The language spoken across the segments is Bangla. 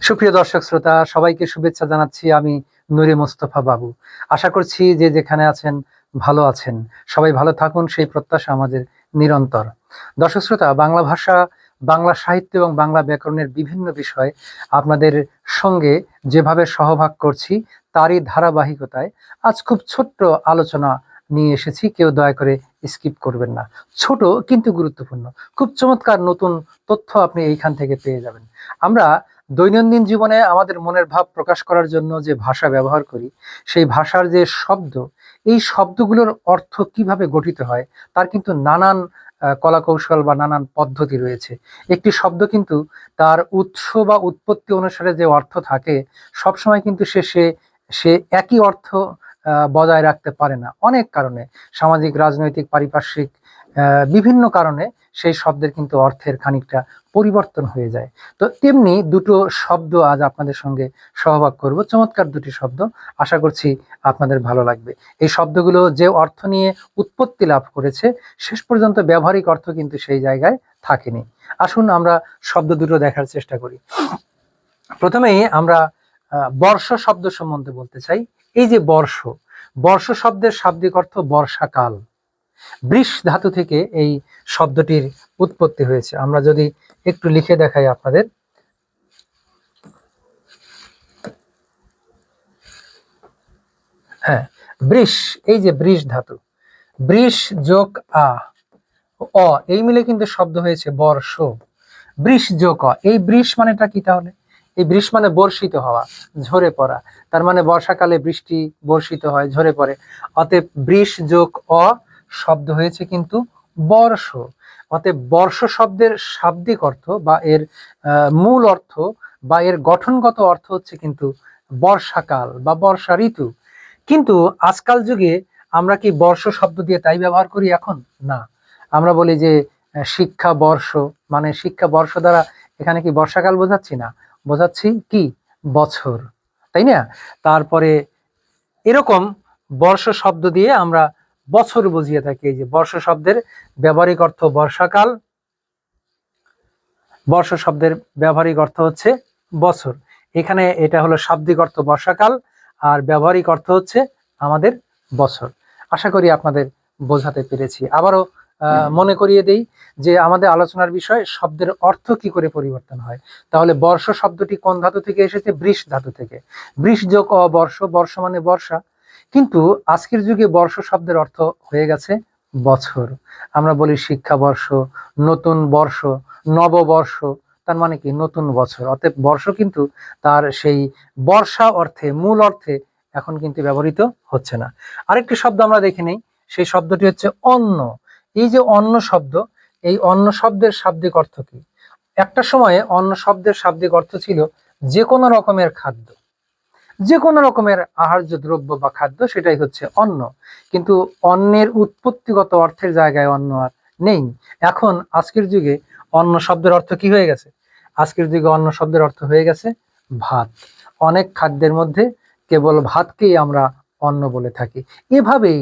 সুপ্রিয় দর্শক শ্রোতা, সবাইকে শুভেচ্ছা জানাচ্ছি। আমি নূরে মোস্তফা বাবু। আশা করছি যে যেখানে আছেন ভালো আছেন। সবাই ভালো থাকুন, সেই প্রত্যাশা আমাদের নিরন্তর। দর্শক শ্রোতা, বাংলা ভাষা, বাংলা সাহিত্য এবং বাংলা ব্যাকরণের বিভিন্ন বিষয় আপনাদের সঙ্গে যেভাবে সহভাগ করছি, তারই ধারাবাহিকতায় আজ খুব ছোট্ট আলোচনা নিয়ে এসেছি। কেউ দয়া করে স্কিপ করবেন না। ছোট কিন্তু গুরুত্বপূর্ণ, খুব চমৎকার নতুন তথ্য আপনি এইখান থেকে পেয়ে যাবেন। আমরা দৈনন্দিন জীবনে আমাদের মনের ভাব প্রকাশ করার জন্য যে ভাষা ব্যবহার করি, সেই ভাষার যে শব্দ, এই শব্দগুলোর অর্থ কিভাবে গঠিত হয় তার কিন্তু নানান কলাকৌশল বা নানান পদ্ধতি রয়েছে। একটি শব্দ কিন্তু তার উৎস বা উৎপত্তি অনুসারে যে অর্থ থাকে, সবসময় কিন্তু সে সে সে একই অর্থ বজায় রাখতে পারে না। অনেক কারণে, সামাজিক, রাজনৈতিক, পারিপার্শ্বিক বিভিন্ন কারণে সেই শব্দের কিন্তু অর্থের খানিকটা পরিবর্তন হয়ে যায়। তো তেমনি দুটো শব্দ আজ আপনাদের সঙ্গে সহভাগ করব, চমৎকার দুটি শব্দ। আশা করছি আপনাদের ভালো লাগবে। এই শব্দগুলো যে অর্থ নিয়ে উৎপত্তি লাভ করেছে, শেষ পর্যন্ত ব্যবহারিক অর্থ কিন্তু সেই জায়গায় থাকেনি। আসুন আমরা শব্দ দুটো দেখার চেষ্টা করি। প্রথমেই আমরা বর্ষ শব্দ সম্বন্ধে বলতে চাই। এই যে বর্ষ, বর্ষ শব্দের শাব্দিক অর্থ বর্ষাকাল। বৃষ ধাতু থেকে এই শব্দটির উৎপত্তি হয়েছে। আমরা যদি একটু লিখে দেখাই আপনাদের, হ্যাঁ, বৃষ, এই যে বৃষ ধাতু, বৃষ যোগ অ এই মিলে কিন্তু শব্দ হয়েছে বর্ষ। বৃষ যোগ অ, এই বৃষ মানেটা কি তাহলে? এই বৃষ মানে বর্ষিত হওয়া, ঝরে পড়া। তার মানে বর্ষাকালে বৃষ্টি বর্ষিত হয়, ঝরে পড়ে। অতএব বৃষ যোগ অ শব্দ হয়েছে কিন্তু বর্ষ। অতএব বর্ষ শব্দের শাব্দিক অর্থ বা এর মূল অর্থ বা এর গঠনগত অর্থ হচ্ছে কিন্তু বর্ষাকাল বা বর্ষা ঋতু। কিন্তু আজকাল যুগে আমরা কি বর্ষ শব্দ দিয়ে তাই ব্যবহার করি এখন? না, আমরা বলি যে শিক্ষা বর্ষ, মানে শিক্ষা বর্ষ দ্বারা এখানে কি বর্ষাকাল বোঝাচ্ছি? না, বোঝাচ্ছি কি? বছর, তাই না? তারপরে এরকম বর্ষ শব্দ দিয়ে আমরা বছর বুঝিয়ে থাকি। এই যে বর্ষ শব্দের ব্যবহারিক অর্থ বর্ষাকাল, বর্ষ শব্দের ব্যবহারিক অর্থ হচ্ছে বছর। এখানে এটা হলো শাব্দিক অর্থ বর্ষাকাল, আর ব্যবহারিক অর্থ হচ্ছে আমাদের বছর। আশা করি আপনাদের বোঝাতে পেরেছি। আবারও মনে করিয়ে দেই যে আমাদের আলোচনার বিষয় শব্দের অর্থ কি করে পরিবর্তন হয়। তাহলে বর্ষ শব্দটি কোন ধাতু থেকে এসেছে? বৃষ ধাতু থেকে। বৃষ যোগ অ বর্ষ, বর্ষ মানে বর্ষা। কিন্তু আজকের যুগে বর্ষ শব্দের অর্থ হয়ে গেছে বছর। আমরা বলি শিক্ষাবর্ষ, নতুন বর্ষ, নববর্ষ, তার মানে কি? নতুন বছর। অতএব বর্ষ কিন্তু তার সেই বর্ষা অর্থে, মূল অর্থে এখন কিন্তু ব্যবহৃত হচ্ছে না। আরেকটি শব্দ আমরা দেখে নেই, সেই শব্দটি হচ্ছে অন্ন। এই যে অন্ন শব্দ, এই অন্ন শব্দের শাব্দিক অর্থ কি? একটা সময়ে অন্ন শব্দের শাব্দিক অর্থ ছিল যে কোনো রকমের খাদ্য, যে কোনো রকমের আহার্য দ্রব্য বা খাদ্য, সেটাই হচ্ছে অন্ন। কিন্তু অন্নের উৎপত্তিগত অর্থের জায়গায় অন্ন আর নেই। এখন আজকের যুগে অন্ন শব্দের অর্থ কি হয়ে গেছে? আজকের যুগে অন্ন শব্দের অর্থ হয়ে গেছে ভাত। অনেক খাদ্যের মধ্যে কেবল ভাতকেই আমরা অন্ন বলে থাকি। এভাবেই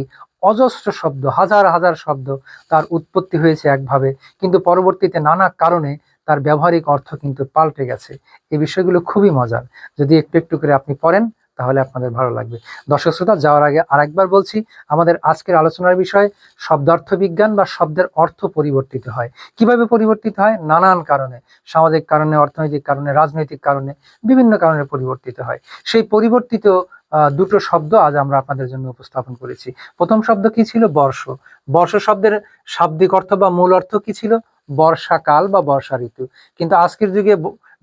অজস্র শব্দ, হাজার হাজার শব্দ, তার উৎপত্তি হয়েছে একভাবে, কিন্তু পরবর্তীতে নানা কারণে তার ব্যবহারিক অর্থ কিন্তু পাল্টে গেছে। এই বিষয়গুলো খুবই মজার। যদি একটু একটু করে আপনি পড়েন, তাহলে আপনাদের ভালো লাগবে। দর্শক শ্রোতা, যাওয়ার আগে আরেকবার বলছি, আমাদের আজকের আলোচনার বিষয় শব্দার্থ বিজ্ঞান বা শব্দের অর্থ পরিবর্তিত হয়। কিভাবে পরিবর্তিত হয়? নানান কারণে, সামাজিক কারণে, অর্থনৈতিক কারণে, রাজনৈতিক কারণে, বিভিন্ন কারণে পরিবর্তিত হয়। সেই পরিবর্তিত দুটো শব্দ আজ আমরা আপনাদের জন্য উপস্থাপন করেছি। প্রথম শব্দ কি ছিল? বর্ষ। বর্ষ শব্দের শাব্দিক অর্থ বা মূল অর্থ কি ছিল? বর্ষাকাল বা বর্ষা ঋতু। কিন্তু আজকের যুগে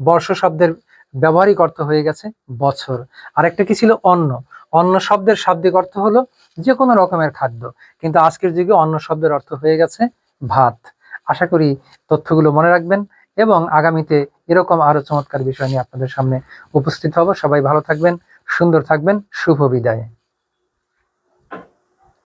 বর্ষ শব্দের ব্যবহারিক অর্থ হয়ে গেছে বছর। আরেকটা কি ছিল? অন্ন। অন্ন শব্দের শাব্দিক অর্থ হলো যে কোনো রকমের খাদ্য, কিন্তু আজকের যুগে অন্ন শব্দের অর্থ হয়ে গেছে ভাত। আশা করি তথ্যগুলো মনে রাখবেন এবং আগামীতে এরকম আরো চমৎকার বিষয় নিয়ে আপনাদের সামনে উপস্থিত হব। সবাই ভালো থাকবেন, সুন্দর থাকবেন। শুভ বিদায়।